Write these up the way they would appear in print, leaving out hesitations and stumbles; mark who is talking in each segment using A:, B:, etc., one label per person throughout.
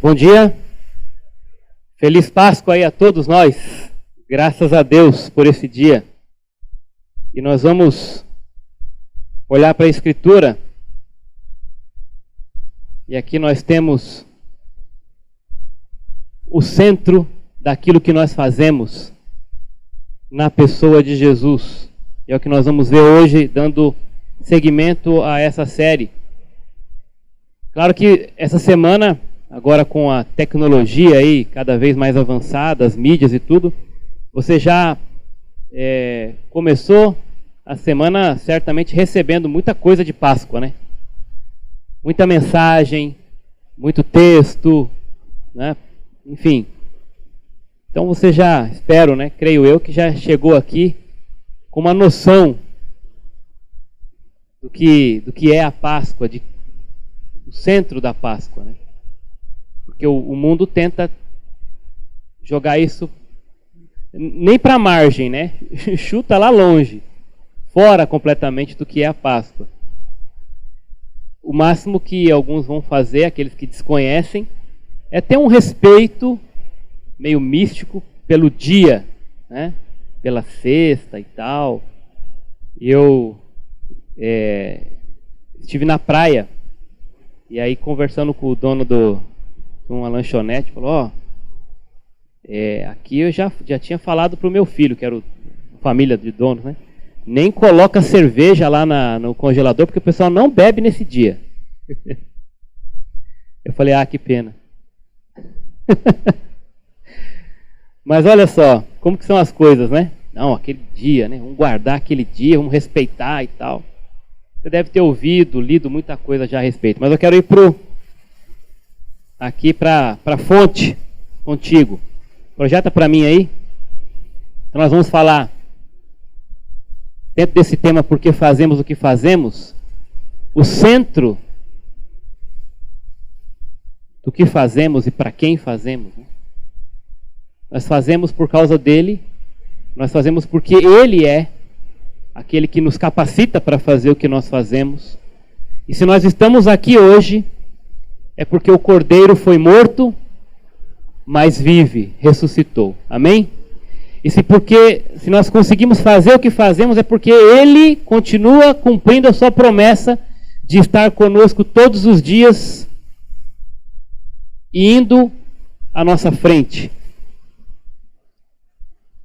A: Bom dia, feliz Páscoa aí a todos nós, graças a Deus por esse dia. E nós vamos olhar para a Escritura, e aqui nós temos o centro daquilo que nós fazemos na pessoa de Jesus. É o que nós vamos ver hoje, dando seguimento a essa série. Claro que essa semana, agora com a tecnologia aí cada vez mais avançada, as mídias e tudo, você já começou a semana certamente recebendo muita coisa de Páscoa, né? Muita mensagem, muito texto, né? Enfim. Então você já, espero, né? Creio eu que já chegou aqui com uma noção do que é a Páscoa, o centro da Páscoa, né? Porque o mundo tenta jogar isso nem para a margem, né? Chuta lá longe, fora completamente do que é a Páscoa. O máximo que alguns vão fazer, aqueles que desconhecem, é ter um respeito meio místico pelo dia, né? Pela sexta e tal. Eu estive na praia, e aí conversando com o dono de uma lanchonete, falou, aqui eu já tinha falado pro meu filho, que era família de dono, né? Nem coloca cerveja lá no congelador, porque o pessoal não bebe nesse dia. Eu falei, que pena. Mas olha só, como que são as coisas, né? Não, aquele dia, né? Vamos guardar aquele dia, vamos respeitar e tal. Você deve ter ouvido, lido muita coisa já a respeito. Mas eu quero ir aqui para a fonte contigo. Projeta para mim aí. Então nós vamos falar, dentro desse tema, por que fazemos o que fazemos, o centro do que fazemos e para quem fazemos, né? Nós fazemos por causa dele, nós fazemos porque ele é aquele que nos capacita para fazer o que nós fazemos. E se nós estamos aqui hoje, é porque o Cordeiro foi morto, mas vive, ressuscitou. Amém? E se nós conseguimos fazer o que fazemos, é porque ele continua cumprindo a sua promessa de estar conosco todos os dias, indo à nossa frente.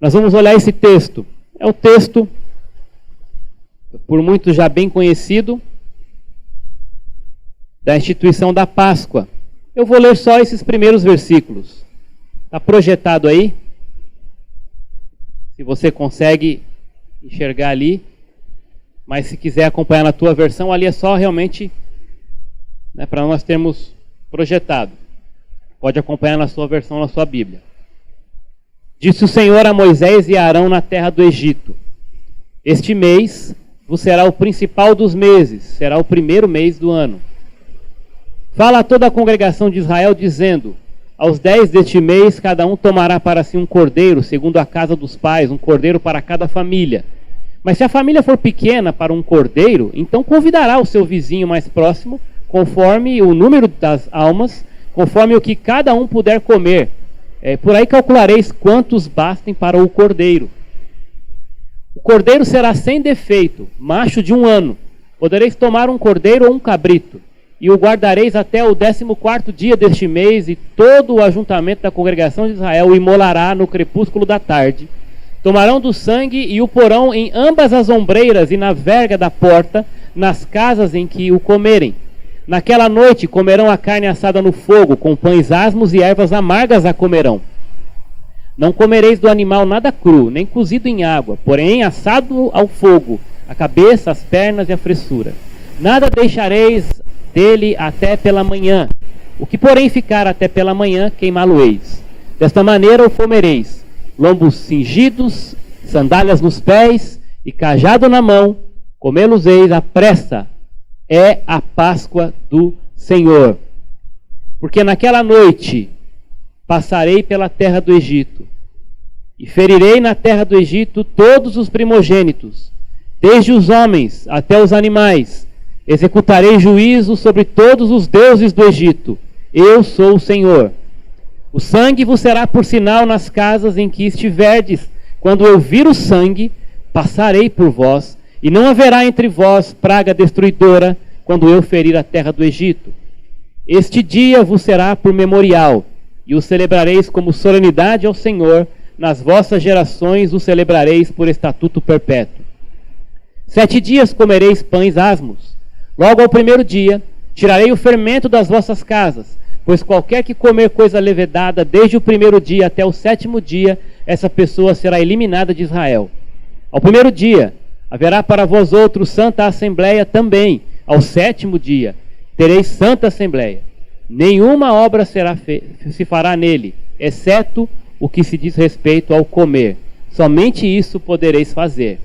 A: Nós vamos olhar esse texto. É o texto, por muitos já bem conhecido, da instituição da Páscoa. Eu vou ler só esses primeiros versículos. Está projetado aí. Se você consegue enxergar ali. Mas se quiser acompanhar na tua versão, ali é só realmente, né, para nós termos projetado. Pode acompanhar na sua versão, na sua Bíblia. Disse o Senhor a Moisés e a Arão na terra do Egito: este mês vos será o principal dos meses, será o primeiro mês do ano. Fala a toda a congregação de Israel, dizendo: aos 10 deste mês, cada um tomará para si um cordeiro, segundo a casa dos pais, um cordeiro para cada família. Mas se a família for pequena para um cordeiro, então convidará o seu vizinho mais próximo, conforme o número das almas, conforme o que cada um puder comer. Por aí calculareis quantos bastem para o cordeiro. O cordeiro será sem defeito, macho de 1 ano. Podereis tomar um cordeiro ou um cabrito, e o guardareis até o 14º dia deste mês, e todo o ajuntamento da congregação de Israel o imolará no crepúsculo da tarde. Tomarão do sangue e o porão em ambas as ombreiras e na verga da porta, nas casas em que o comerem. Naquela noite comerão a carne assada no fogo, com pães asmos e ervas amargas a comerão. Não comereis do animal nada cru, nem cozido em água, porém assado ao fogo, a cabeça, as pernas e a fressura. Nada deixareis dele até pela manhã. O que porém ficar até pela manhã, queimá-lo-eis. Desta maneira o comereis: lombos cingidos, sandálias nos pés e cajado na mão, comê-los-eis à pressa. É a Páscoa do Senhor. Porque naquela noite passarei pela terra do Egito, e ferirei na terra do Egito todos os primogênitos, desde os homens até os animais. Executarei juízo sobre todos os deuses do Egito, Eu sou o Senhor. O sangue vos será por sinal nas casas em que estiverdes. Quando eu vir o sangue, passarei por vós, e não haverá entre vós praga destruidora, quando eu ferir a terra do Egito. Este dia vos será por memorial, e o celebrareis como solenidade ao Senhor. Nas vossas gerações o celebrareis por estatuto perpétuo. 7 dias comereis pães asmos. Logo ao primeiro dia, tirarei o fermento das vossas casas, pois qualquer que comer coisa levedada desde o primeiro dia até o 7º dia, essa pessoa será eliminada de Israel. Ao primeiro dia, haverá para vós outros santa assembleia também. Ao 7º dia, tereis santa assembleia. Nenhuma obra se fará nele, exceto o que se diz respeito ao comer. Somente isso podereis fazer.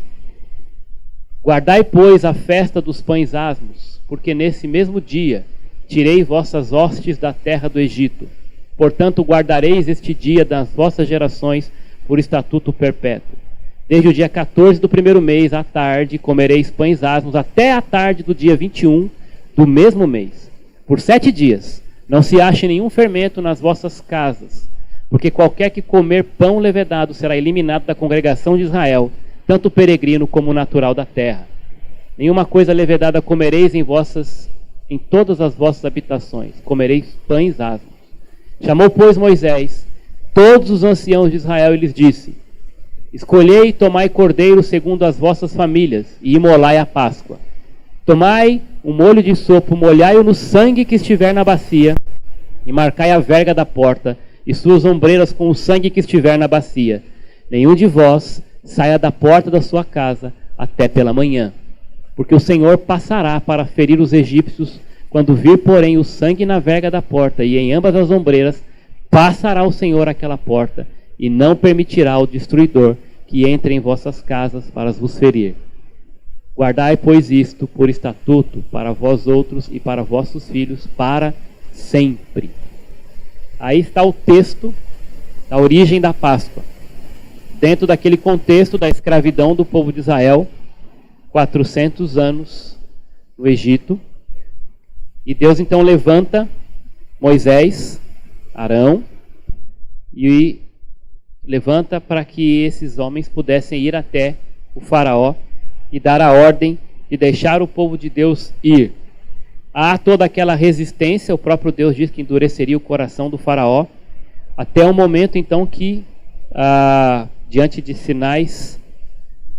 A: Guardai, pois, a festa dos pães asmos, porque nesse mesmo dia tirei vossas hostes da terra do Egito. Portanto, guardareis este dia das vossas gerações por estatuto perpétuo. Desde o dia 14 do primeiro mês, à tarde, comereis pães asmos, até a tarde do dia 21 do mesmo mês. Por 7 dias, não se ache nenhum fermento nas vossas casas, porque qualquer que comer pão levedado será eliminado da congregação de Israel, tanto peregrino como natural da terra. Nenhuma coisa levedada comereis em todas as vossas habitações, comereis pães asmos. Chamou, pois, Moisés todos os anciãos de Israel e lhes disse: escolhei e tomai cordeiro segundo as vossas famílias, e imolai a Páscoa. Tomai um molho de sopo, molhai-o no sangue que estiver na bacia, e marcai a verga da porta, e suas ombreiras com o sangue que estiver na bacia. Nenhum de vós saia da porta da sua casa até pela manhã. Porque o Senhor passará para ferir os egípcios, quando vir, porém, o sangue na verga da porta e em ambas as ombreiras, passará o Senhor aquela porta, e não permitirá ao destruidor que entre em vossas casas para vos ferir. Guardai, pois, isto por estatuto para vós outros e para vossos filhos para sempre. Aí está o texto da origem da Páscoa, dentro daquele contexto da escravidão do povo de Israel, 400 anos no Egito. E Deus então levanta Moisés, Arão, e levanta para que esses homens pudessem ir até o faraó e dar a ordem de deixar o povo de Deus ir. Há toda aquela resistência, o próprio Deus diz que endureceria o coração do faraó, até o momento então que, diante de sinais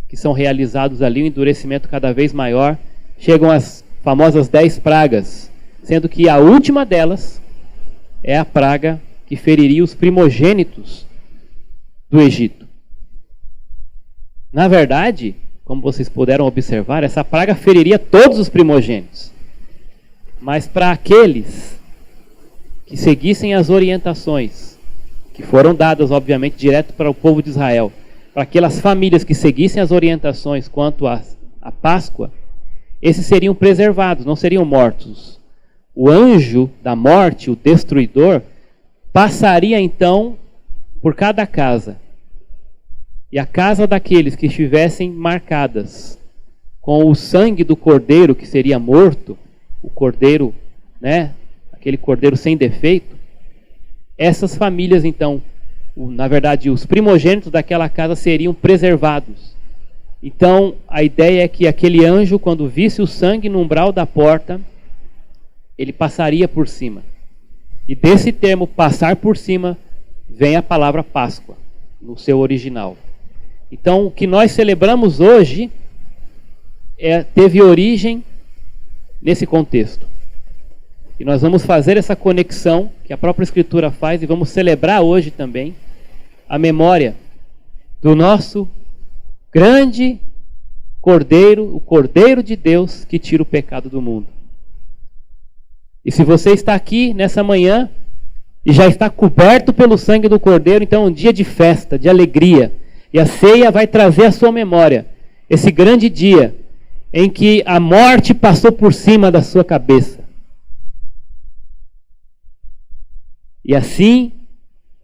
A: que são realizados ali, um endurecimento cada vez maior, chegam as famosas 10 pragas, sendo que a última delas é a praga que feriria os primogênitos do Egito. Na verdade, como vocês puderam observar, essa praga feriria todos os primogênitos. Mas para aqueles que seguissem as orientações, que foram dadas, obviamente, direto para o povo de Israel, para aquelas famílias que seguissem as orientações quanto à Páscoa, esses seriam preservados, não seriam mortos. O anjo da morte, o destruidor, passaria então por cada casa. E a casa daqueles que estivessem marcadas com o sangue do cordeiro que seria morto, o cordeiro, né, aquele cordeiro sem defeito, essas famílias então, na verdade os primogênitos daquela casa seriam preservados. Então a ideia é que aquele anjo, quando visse o sangue no umbral da porta, ele passaria por cima. E desse termo, passar por cima, vem a palavra Páscoa, no seu original. Então, o que nós celebramos hoje teve origem nesse contexto. E nós vamos fazer essa conexão que a própria Escritura faz e vamos celebrar hoje também a memória do nosso grande Cordeiro, o Cordeiro de Deus que tira o pecado do mundo. E se você está aqui nessa manhã e já está coberto pelo sangue do Cordeiro, então é um dia de festa, de alegria. E a ceia vai trazer à sua memória esse grande dia em que a morte passou por cima da sua cabeça. E assim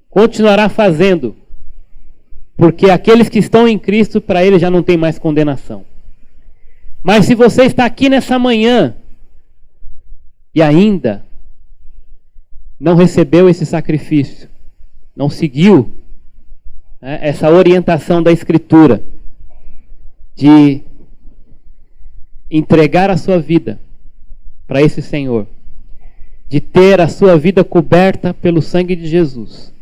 A: continuará fazendo, porque aqueles que estão em Cristo, para eles já não tem mais condenação. Mas se você está aqui nessa manhã e ainda não recebeu esse sacrifício, não seguiu, né, essa orientação da Escritura de entregar a sua vida para esse Senhor, de ter a sua vida coberta pelo sangue de Jesus,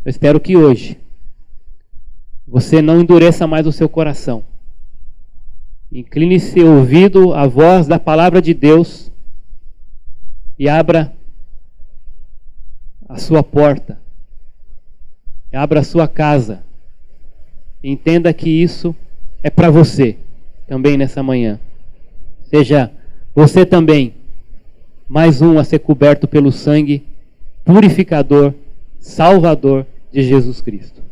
A: eu espero que hoje você não endureça mais o seu coração. Incline seu ouvido à voz da palavra de Deus e abra a sua porta, abra a sua casa. Entenda que isso é para você também nessa manhã. Seja você também mais um a ser coberto pelo sangue purificador, salvador de Jesus Cristo.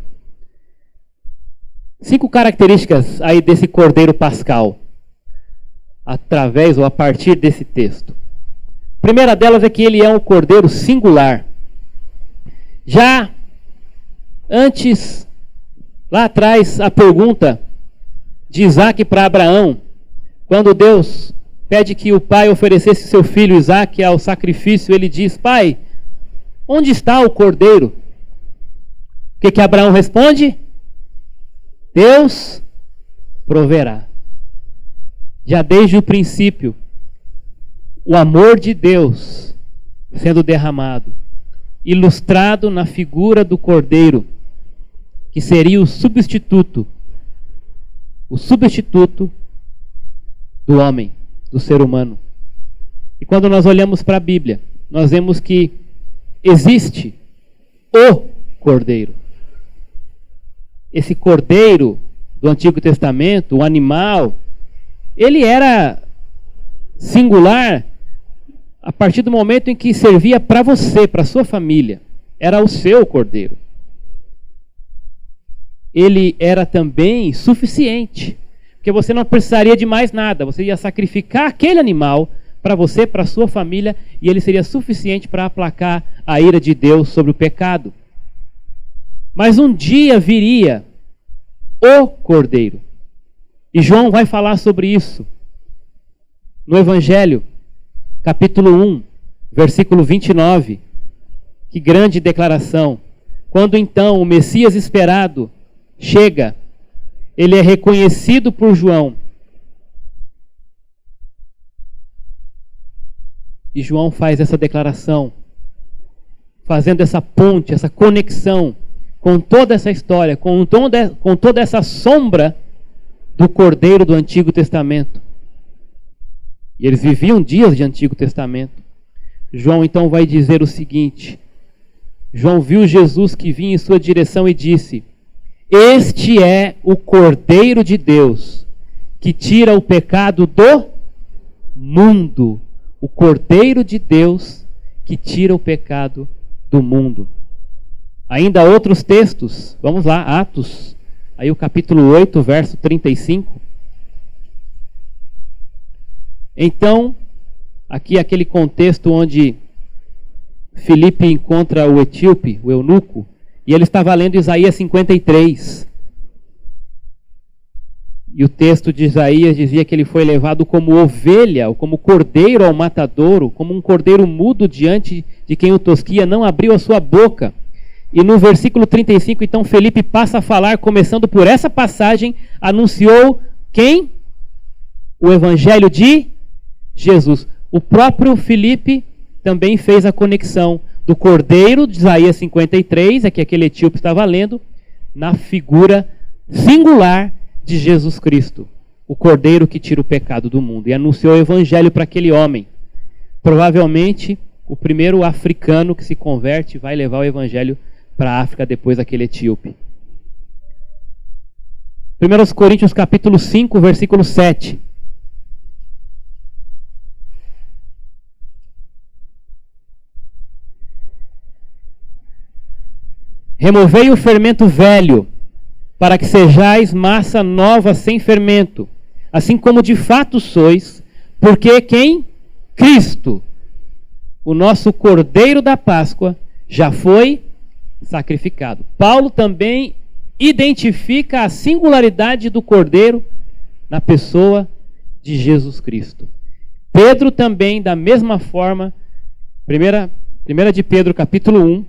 A: 5 características aí desse Cordeiro Pascal, através ou a partir desse texto. A primeira delas é que ele é um Cordeiro singular. Já antes, lá atrás, a pergunta de Isaac para Abraão, quando Deus pede que o pai oferecesse seu filho Isaac ao sacrifício, ele diz: pai, onde está o cordeiro? O que Abraão responde? Deus proverá. Já desde o princípio, o amor de Deus sendo derramado, ilustrado na figura do cordeiro, que seria o substituto do homem, do ser humano. E quando nós olhamos para a Bíblia, nós vemos que existe o Cordeiro. Esse Cordeiro do Antigo Testamento, o animal, ele era singular a partir do momento em que servia para você, para a sua família. Era o seu Cordeiro. Ele era também suficiente, porque você não precisaria de mais nada. Você ia sacrificar aquele animal para você, para a sua família, e ele seria suficiente para aplacar a ira de Deus sobre o pecado. Mas um dia viria o Cordeiro. E João vai falar sobre isso no Evangelho, capítulo 1, versículo 29. Que grande declaração! Quando então o Messias esperado chega, ele é reconhecido por João. E João faz essa declaração, fazendo essa ponte, essa conexão com toda essa história, com toda essa sombra do Cordeiro do Antigo Testamento. E eles viviam dias de Antigo Testamento. João então vai dizer o seguinte: João viu Jesus que vinha em sua direção e disse: este é o Cordeiro de Deus, que tira o pecado do mundo. O Cordeiro de Deus que tira o pecado do mundo. Ainda outros textos, vamos lá, Atos, aí o capítulo 8, verso 35. Então, aqui aquele contexto onde Filipe encontra o etíope, o eunuco, e ele estava lendo Isaías 53. E o texto de Isaías dizia que ele foi levado como ovelha, ou como cordeiro ao matadouro, como um cordeiro mudo diante de quem o tosquia, não abriu a sua boca. E no versículo 35, então, Filipe passa a falar, começando por essa passagem, anunciou quem? O Evangelho de Jesus. O próprio Filipe também fez a conexão do cordeiro de Isaías 53, é que aquele etíope estava lendo, na figura singular de Jesus Cristo, o cordeiro que tira o pecado do mundo, e anunciou o evangelho para aquele homem. Provavelmente o primeiro africano que se converte vai levar o evangelho para a África depois daquele etíope. 1 Coríntios capítulo 5, versículo 7. Removei o fermento velho, para que sejais massa nova sem fermento, assim como de fato sois, porque quem? Cristo, o nosso Cordeiro da Páscoa, já foi sacrificado. Paulo também identifica a singularidade do Cordeiro na pessoa de Jesus Cristo. Pedro também, da mesma forma, 1 1 de Pedro, capítulo 1.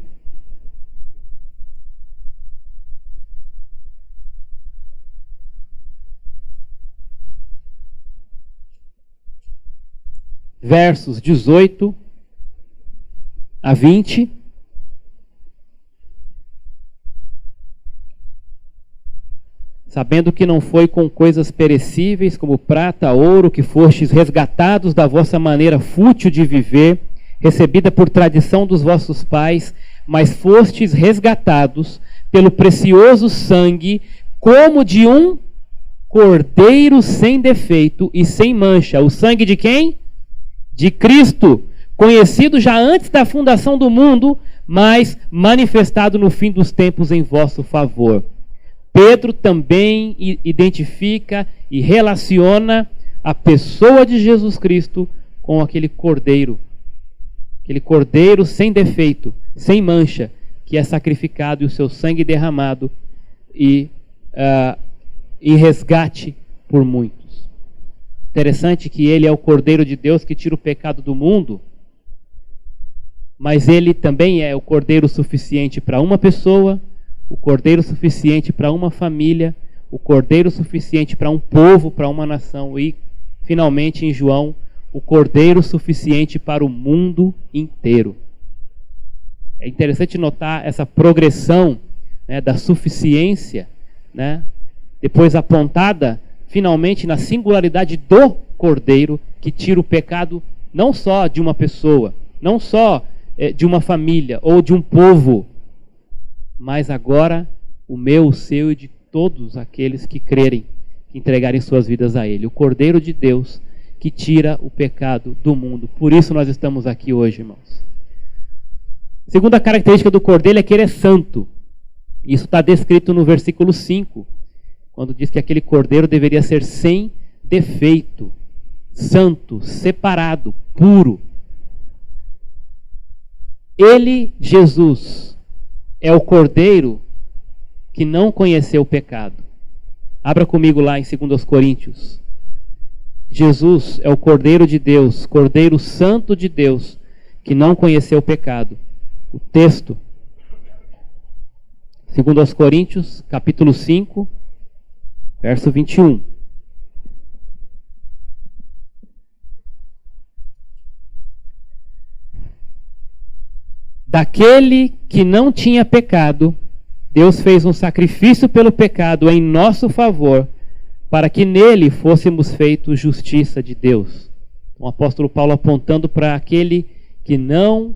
A: Versos 18 a 20. Sabendo que não foi com coisas perecíveis, como prata, ouro, que fostes resgatados da vossa maneira fútil de viver, recebida por tradição dos vossos pais, mas fostes resgatados pelo precioso sangue, como de um cordeiro sem defeito e sem mancha. O sangue de quem? De Cristo, conhecido já antes da fundação do mundo, mas manifestado no fim dos tempos em vosso favor. Pedro também identifica e relaciona a pessoa de Jesus Cristo com aquele cordeiro sem defeito, sem mancha, que é sacrificado e o seu sangue derramado e em resgate por muitos. Interessante que ele é o Cordeiro de Deus que tira o pecado do mundo, mas ele também é o Cordeiro suficiente para uma pessoa, o Cordeiro suficiente para uma família, o Cordeiro suficiente para um povo, para uma nação e, finalmente, em João, o Cordeiro suficiente para o mundo inteiro. É interessante notar essa progressão, né, da suficiência, né, depois apontada, finalmente, na singularidade do Cordeiro, que tira o pecado não só de uma pessoa, não só de uma família ou de um povo, mas agora o meu, o seu e de todos aqueles que crerem, que entregarem suas vidas a Ele. O Cordeiro de Deus que tira o pecado do mundo. Por isso nós estamos aqui hoje, irmãos. Segunda característica do Cordeiro é que ele é santo. Isso está descrito no versículo 5, quando diz que aquele Cordeiro deveria ser sem defeito, santo, separado, puro. Ele, Jesus, é o Cordeiro que não conheceu o pecado. Abra comigo lá em 2 Coríntios. Jesus é o Cordeiro de Deus, Cordeiro Santo de Deus, que não conheceu o pecado. O texto, 2 Coríntios, capítulo 5, verso 21. Daquele que não tinha pecado, Deus fez um sacrifício pelo pecado em nosso favor, para que nele fôssemos feitos justiça de Deus. O apóstolo Paulo apontando para aquele que não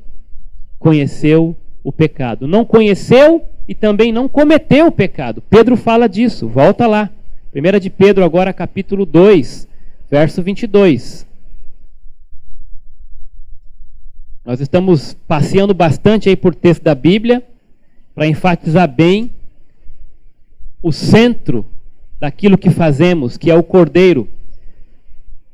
A: conheceu o pecado. Não conheceu e também não cometeu o pecado. Pedro fala disso, volta lá. 1 de Pedro agora, capítulo 2, verso 22. Nós estamos passeando bastante aí por texto da Bíblia para enfatizar bem o centro daquilo que fazemos, que é o Cordeiro.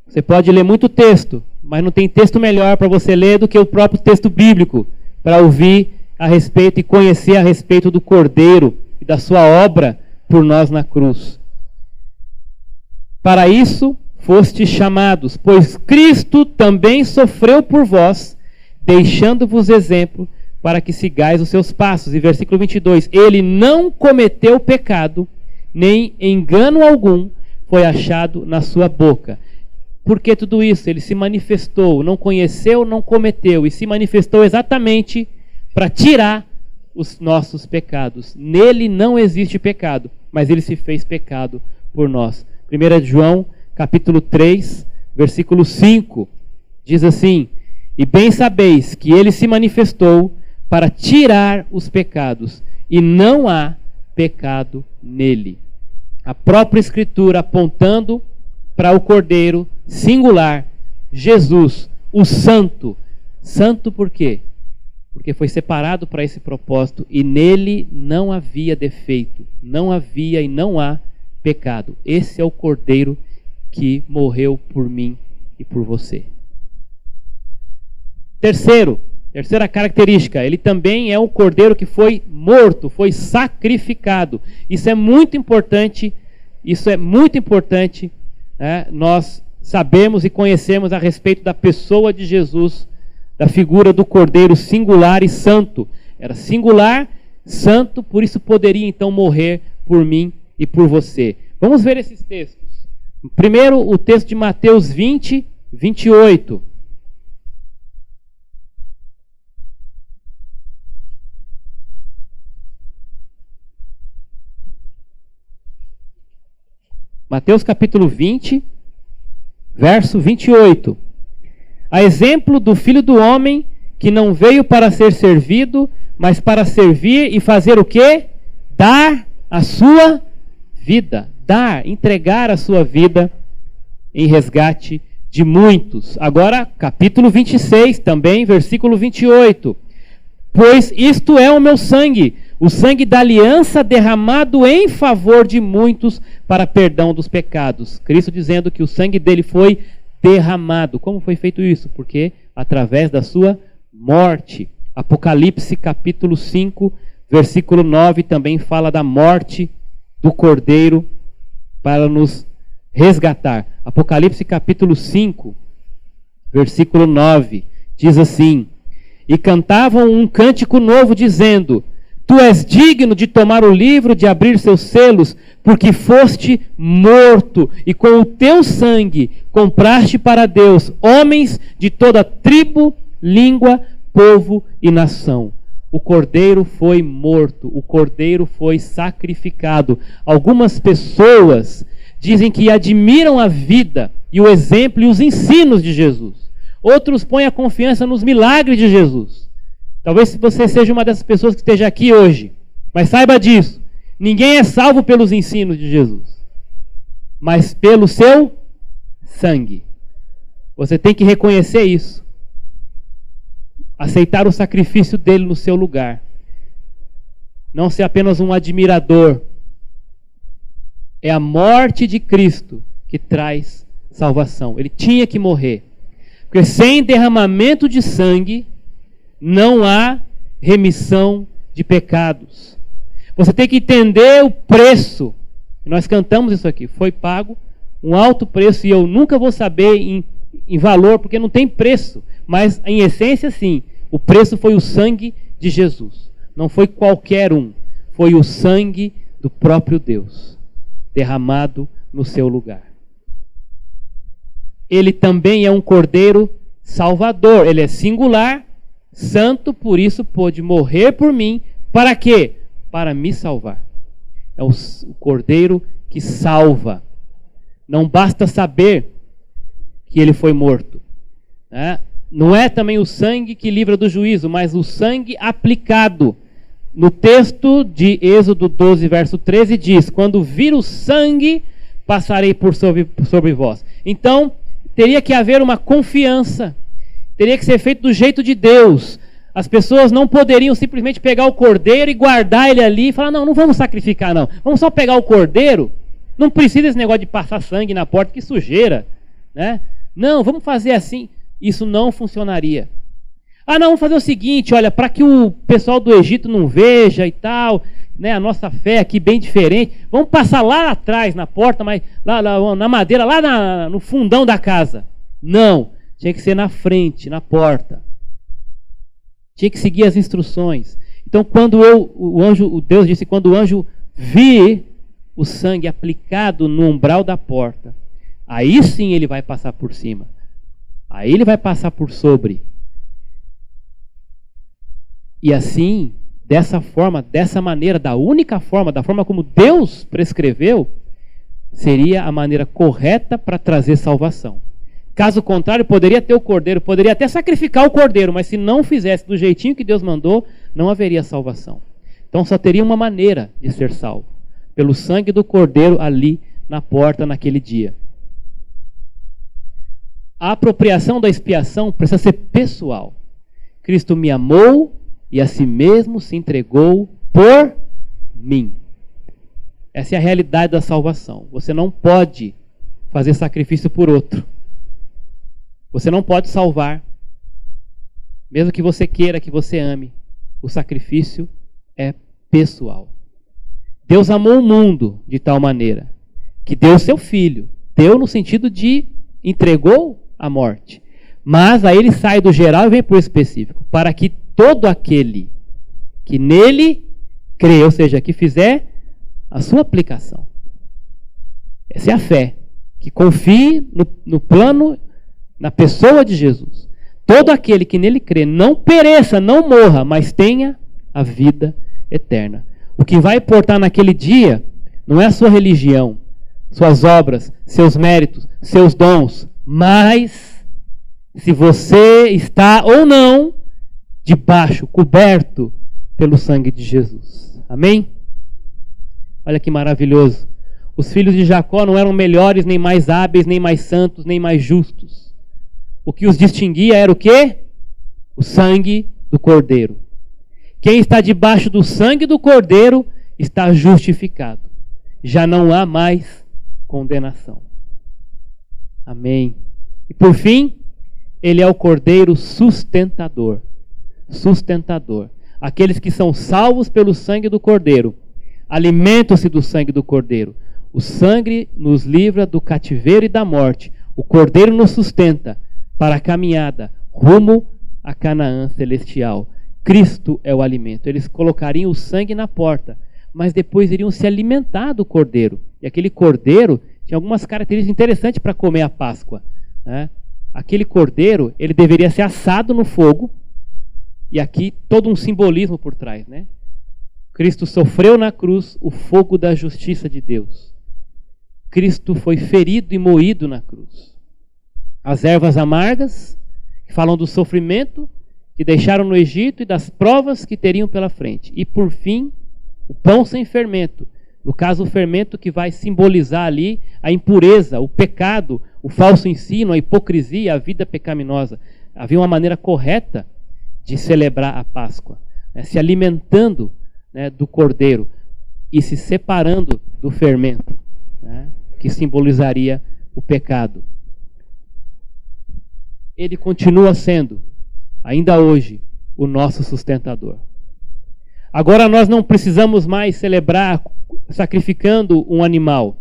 A: Você pode ler muito texto, mas não tem texto melhor para você ler do que o próprio texto bíblico, para ouvir a respeito e conhecer a respeito do Cordeiro e da sua obra por nós na cruz. Para isso fostes chamados, pois Cristo também sofreu por vós, deixando-vos exemplo para que sigais os seus passos. E versículo 22, ele não cometeu pecado, nem engano algum foi achado na sua boca. Por que tudo isso? Ele se manifestou, não conheceu, não cometeu, e se manifestou exatamente para tirar os nossos pecados. Nele não existe pecado, mas ele se fez pecado por nós. 1 João, capítulo 3, versículo 5, diz assim: e bem sabeis que ele se manifestou para tirar os pecados, e não há pecado nele. A própria Escritura apontando para o Cordeiro singular, Jesus, o Santo. Santo por quê? Porque foi separado para esse propósito e nele não havia defeito, não havia e não há pecado. Esse é o Cordeiro que morreu por mim e por você. Terceira característica, ele também é um Cordeiro que foi morto, foi sacrificado. Isso é muito importante, né? Nós sabemos e conhecemos a respeito da pessoa de Jesus da figura do Cordeiro singular e santo. Era singular, santo, por isso poderia então morrer por mim e por você. Vamos ver esses textos. Primeiro, o texto de Mateus 20, 28. Mateus capítulo 20, verso 28. A exemplo do Filho do Homem, que não veio para ser servido, mas para servir e fazer o quê? Dar a sua vida. Dar, entregar a sua vida em resgate de muitos. Agora, capítulo 26, também, versículo 28. Pois isto é o meu sangue, o sangue da aliança derramado em favor de muitos para perdão dos pecados. Cristo dizendo que o sangue dele foi derramado. Como foi feito isso? Porque através da sua morte. Apocalipse capítulo 5, versículo 9 também fala da morte do Cordeiro para nos resgatar. Apocalipse capítulo 5, versículo 9 diz assim: E cantavam um cântico novo dizendo: Tu és digno de tomar o livro, de abrir seus selos, porque foste morto, e com o teu sangue compraste para Deus homens de toda tribo, língua, povo e nação. O Cordeiro foi morto, o Cordeiro foi sacrificado. Algumas pessoas dizem que admiram a vida e o exemplo e os ensinos de Jesus. Outros põem a confiança nos milagres de Jesus. Talvez você seja uma dessas pessoas que esteja aqui hoje, mas saiba disso, ninguém é salvo pelos ensinos de Jesus, mas pelo seu sangue. Você tem que reconhecer isso, aceitar o sacrifício dele no seu lugar, não ser apenas um admirador. É a morte de Cristo que traz salvação. Ele tinha que morrer, porque sem derramamento de sangue não há remissão de pecados. Você tem que entender o preço. Nós cantamos isso aqui. Foi pago um alto preço, e eu nunca vou saber em valor, porque não tem preço. Mas em essência, sim. O preço foi o sangue de Jesus. Não foi qualquer um. Foi o sangue do próprio Deus, derramado no seu lugar. Ele também é um Cordeiro salvador. Ele é singular, santo, por isso pôde morrer por mim. Para quê? Para me salvar. É o Cordeiro que salva. Não basta saber que ele foi morto, né? Não é também o sangue que livra do juízo, mas o sangue aplicado. No texto de Êxodo 12, verso 13 diz: Quando vir o sangue, passarei por sobre vós. Então, teria que haver uma confiança. Teria que ser feito do jeito de Deus. As pessoas não poderiam simplesmente pegar o cordeiro e guardar ele ali e falar: não vamos sacrificar não. Vamos só pegar o cordeiro. Não precisa desse negócio de passar sangue na porta, que sujeira, né? Não, vamos fazer assim. Isso não funcionaria. Ah, não, vamos fazer o seguinte, olha, para que o pessoal do Egito não veja e tal, né, a nossa fé aqui bem diferente, vamos passar lá atrás na porta, mas lá na madeira, lá no fundão da casa. Não, tinha que ser na frente, na porta. Tinha que seguir as instruções. Então, quando Deus disse, quando o anjo vir o sangue aplicado no umbral da porta, aí sim ele vai passar por cima. Aí ele vai passar por sobre. E assim, dessa forma, dessa maneira, da única forma, da forma como Deus prescreveu, seria a maneira correta para trazer salvação. Caso contrário, poderia ter o cordeiro, poderia até sacrificar o cordeiro, mas se não fizesse do jeitinho que Deus mandou, não haveria salvação. Então só teria uma maneira de ser salvo: pelo sangue do cordeiro ali na porta naquele dia. A apropriação da expiação precisa ser pessoal. Cristo me amou e a si mesmo se entregou por mim. Essa é a realidade da salvação. Você não pode fazer sacrifício por outro. Você não pode salvar, mesmo que você queira, que você ame. O sacrifício é pessoal. Deus amou o mundo de tal maneira que deu seu Filho. Deu no sentido de entregou à morte. Mas aí ele sai do geral e vem para o específico. Para que todo aquele que nele crê, ou seja, que fizer a sua aplicação. Essa é a fé. Que confie no plano, na pessoa de Jesus. Todo aquele que nele crê não pereça, não morra, mas tenha a vida eterna. O que vai importar naquele dia não é a sua religião, suas obras, seus méritos, seus dons, mas se você está ou não debaixo, coberto pelo sangue de Jesus. Amém? Olha que maravilhoso. Os filhos de Jacó não eram melhores, nem mais hábeis, nem mais santos, nem mais justos. O que os distinguia era o quê? O sangue do Cordeiro. Quem está debaixo do sangue do Cordeiro está justificado. Já não há mais condenação. Amém. E por fim, ele é o Cordeiro sustentador. Sustentador. Aqueles que são salvos pelo sangue do Cordeiro alimentam-se do sangue do Cordeiro. O sangue nos livra do cativeiro e da morte. O Cordeiro nos sustenta para a caminhada rumo a Canaã celestial. Cristo é o alimento. Eles colocariam o sangue na porta, mas depois iriam se alimentar do Cordeiro. E aquele Cordeiro tinha algumas características interessantes para comer a Páscoa, né? Aquele Cordeiro, ele deveria ser assado no fogo, e aqui todo um simbolismo por trás, né? Cristo sofreu na cruz o fogo da justiça de Deus. Cristo foi ferido e moído na cruz. As ervas amargas, que falam do sofrimento que deixaram no Egito e das provas que teriam pela frente. E por fim, o pão sem fermento. No caso, o fermento que vai simbolizar ali a impureza, o pecado, o falso ensino, a hipocrisia, a vida pecaminosa. Havia uma maneira correta de celebrar a Páscoa, né? Se alimentando, né, do Cordeiro e se separando do fermento, né, que simbolizaria o pecado. Ele continua sendo, ainda hoje, o nosso sustentador. Agora nós não precisamos mais celebrar sacrificando um animal.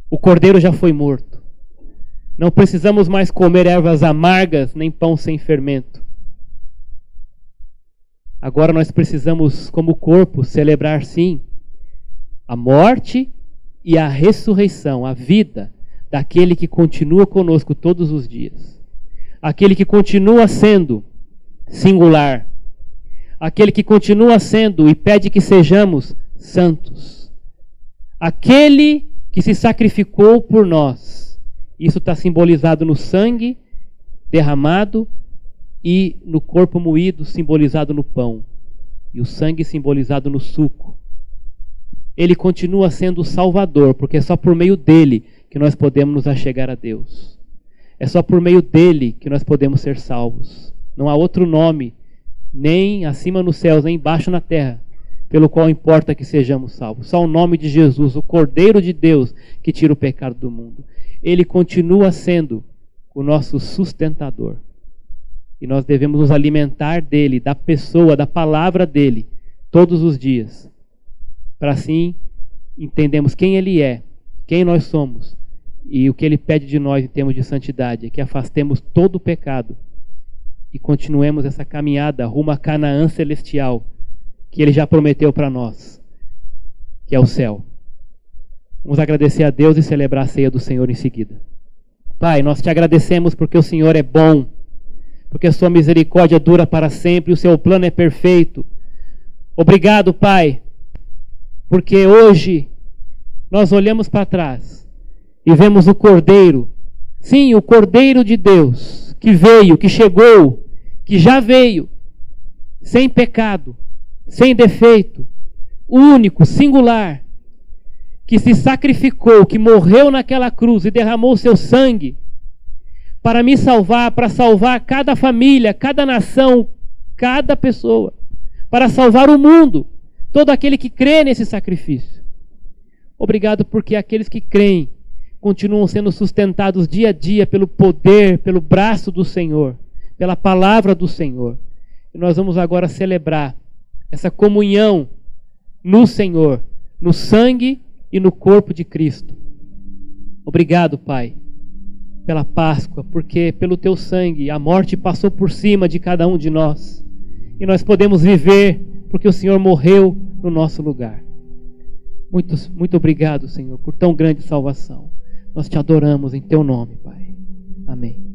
A: O Cordeiro já foi morto. Não precisamos mais comer ervas amargas nem pão sem fermento. Agora nós precisamos, como corpo, celebrar sim a morte e a ressurreição, a vida daquele que continua conosco todos os dias. Aquele que continua sendo singular. Aquele que continua sendo e pede que sejamos santos. Aquele que se sacrificou por nós. Isso está simbolizado no sangue derramado e no corpo moído, simbolizado no pão. E o sangue simbolizado no suco. Ele continua sendo o Salvador, porque é só por meio dele que nós podemos nos achegar a Deus. É só por meio dele que nós podemos ser salvos. Não há outro nome, nem acima nos céus, nem embaixo na terra, pelo qual importa que sejamos salvos. Só o nome de Jesus, o Cordeiro de Deus, que tira o pecado do mundo. Ele continua sendo o nosso sustentador. E nós devemos nos alimentar dele, da pessoa, da palavra dele, todos os dias. Para assim entendermos quem ele é, quem nós somos e o que ele pede de nós em termos de santidade, é que afastemos todo o pecado e continuemos essa caminhada rumo a Canaã celestial, que ele já prometeu para nós, que é o céu. Vamos agradecer a Deus e celebrar a ceia do Senhor em seguida. Pai, nós te agradecemos porque o Senhor é bom, porque a sua misericórdia dura para sempre e o seu plano é perfeito. Obrigado, Pai, porque hoje nós olhamos para trás e vemos o Cordeiro, sim, o Cordeiro de Deus, que veio, que chegou, que já veio, sem pecado, sem defeito, único, singular, que se sacrificou, que morreu naquela cruz e derramou seu sangue para me salvar, para salvar cada família, cada nação, cada pessoa, para salvar o mundo, todo aquele que crê nesse sacrifício. Obrigado porque aqueles que creem continuam sendo sustentados dia a dia pelo poder, pelo braço do Senhor, pela palavra do Senhor. E nós vamos agora celebrar essa comunhão no Senhor, no sangue e no corpo de Cristo. Obrigado, Pai, pela Páscoa, porque pelo teu sangue a morte passou por cima de cada um de nós. E nós podemos viver porque o Senhor morreu no nosso lugar. Muito obrigado, Senhor, por tão grande salvação. Nós te adoramos em teu nome, Pai. Amém.